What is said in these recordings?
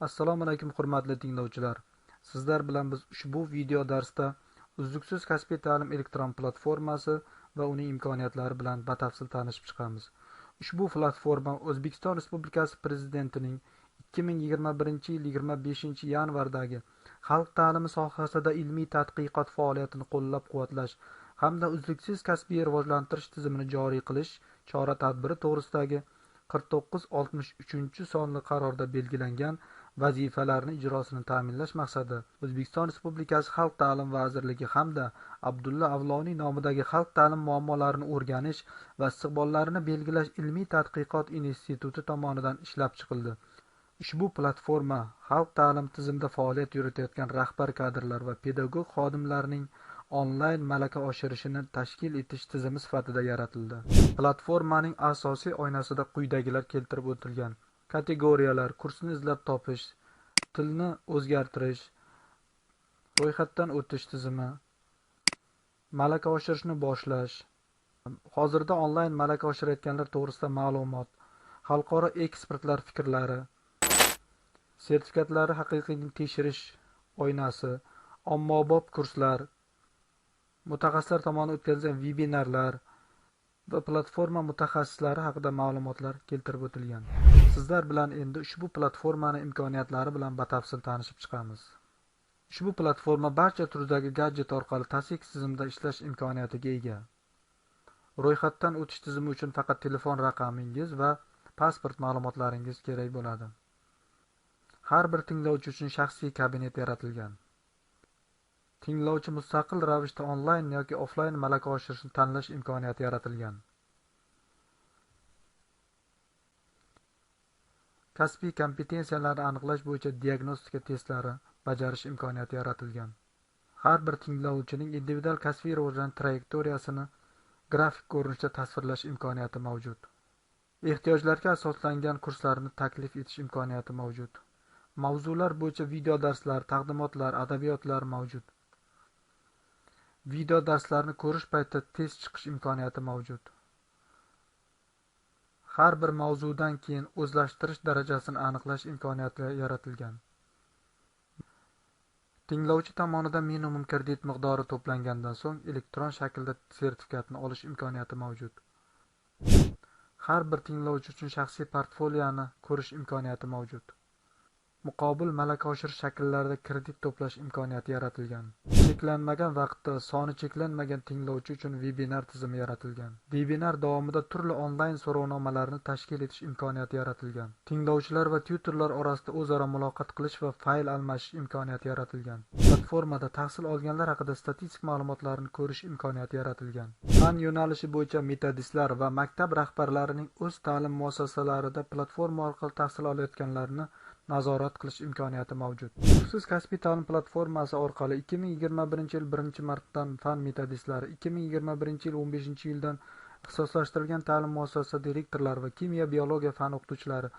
Assalomu alaykum hurmatli tinglovchilar. Sizlar bilan biz ushbu video darsda uzluksiz kasbiy ta'lim elektron platformasi va uning imkoniyatlari bilan batafsil tanishib chiqamiz. Ushbu platforma O'zbekiston Respublikasi Prezidentining 2021-yil 25-yanvardagi xalq ta'limi sohasida ilmiy tadqiqot faoliyatini qo'llab-quvvatlash hamda uzluksiz kasbiy rivojlantirish tizimini joriy qilish chora-tadbiri to'g'risidagi 4963 sonli qarorda belgilangan vazifalarni ijrosini ta'minlash maqsadida O'zbekiston Respublikasi Xalq ta'limi vazirligi hamda Abdulla Avloniy nomidagi xalq ta'lim muammolarini o'rganish va istiqbollarini belgilash ilmiy tadqiqot instituti tomonidan ishlab chiqildi. Ushbu platforma xalq ta'lim tizimida faoliyat yuritayotgan rahbar kadrlar va pedagog xodimlarning onlayn malaka oshirishini tashkil etish tizimi sifatida yaratildi. Platformaning asosiy oynasida quyidagilar keltirib o'tilgan: kategoriyalar, kursni izlab topish, tilni o'zgartirish, ro'yxatdan o'tish tizimi, malaka oshirishni boshlash, hozirda onlayn malaka oshirayotganlar to'g'risida ma'lumot, xalqaro ekspertlar fikrlari, sertifikatlari haqiqiylikni tekshirish oynasi, ommabop kurslar, mutaxassislar tomonidan o'tkazilgan vebinarlar va platforma mutaxassislari haqida ma'lumotlar keltirib o'tilgan. Sizlar bilan endi ushbu platformani imkoniyatlari bilan batafsil tanishib chiqamiz. Ushbu platforma barcha turdagi gadjet orqali tasik tizimda ishlash imkoniyatiga ega. Ro'yxatdan o'tish tizimi uchun faqat telefon raqamingiz va pasport ma'lumotlaringiz kerak bo'ladi. Har bir tinglovchi uchun shaxsiy kabinet yaratilgan. Tinglovchi mustaqil ravishda onlayn yoki offlayn malaka oshirishni tanlash imkoniyati yaratilgan. Kasbiy kompetensiyalarni aniqlash bo'yicha diagnostika testlari bajarish imkoniyati yaratilgan. Har bir tinglovchining individual kasbiy rivojlanish trayektoriyasini grafik ko'rinishda tasvirlash imkoniyati mavjud. Ehtiyojlarga asoslangan kurslarni taklif etish imkoniyati mavjud. Mavzular bo'yicha video darslar, taqdimotlar, adabiyotlar mavjud. Video darslarni ko'rish paytida test chiqish imkoniyati mavjud. Har bir mavzudan keyin o'zlashtirish darajasini aniqlash imkoniyati yaratilgan. Tinglovchi tomonidan minimum kredit miqdori to'plangandan so'ng elektron shaklda sertifikatni olish imkoniyati mavjud. Har bir tinglovchi uchun shaxsiy portfoliyoni ko'rish imkoniyati mavjud. Muqobil malaka oshirish shakllarida kredit to'plash imkoniyati yaratilgan. Cheklanmagan vaqtda soni cheklanmagan tinglovchi uchun webinar tizimi yaratilgan. Webinar davomida turli onlayn so'rovnomalarni tashkil etish imkoniyati yaratilgan. Tinglovchilar va tutorlar orasida o'zaro muloqot qilish va fayl almashish imkoniyati yaratilgan. Platformada tahsil olganlar haqida statistik ma'lumotlarni ko'rish imkoniyati yaratilgan. Fan yo'nalishi bo'yicha metodistlar va maktab rahbarlarining o'z ta'lim muassasalarida platforma orqali tahsil olayotganlarni nazorat qilish imkoniyati mavjud. Uzluksiz kasbiy ta'lim platformasi orqali 2021-yil 1-martdan fan metodistlari, 2021-yil 15-yildan ixtisoslashtirilgan ta'lim muassasasi direktorlari va kimyo biologiya fan o'qituvchilari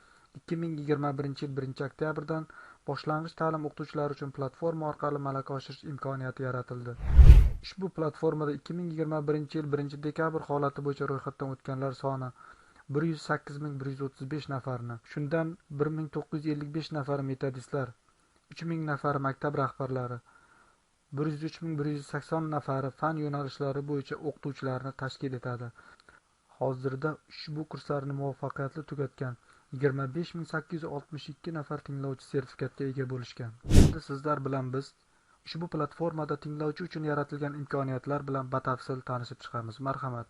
2021-yil 1-oktyabrdan boshlang'ich ta'lim o'qituvchilari uchun platforma orqali malaka oshirish imkoniyati yaratildi. Ushbu platformada 2021-yil 1-dekabr holati bo'yicha ro'yxatdan o'tganlar soni 108.135 nafarni, shundan 1955 nafari metodistlar, 3000 nafari maktab rahbarlari, 103180 nafari fan yo'nalishlari bo'yicha o'qituvchilarni tashkil etadi. Hozirda ushbu kurslarni muvaffaqiyatli tugatgan 25862 nafar tinglovchi sertifikatga ega bo'lishgan. Endi sizlar bilan biz ushbu platformada tinglovchi uchun yaratilgan imkoniyatlar bilan batafsil tanishib chiqamiz. Marhamat.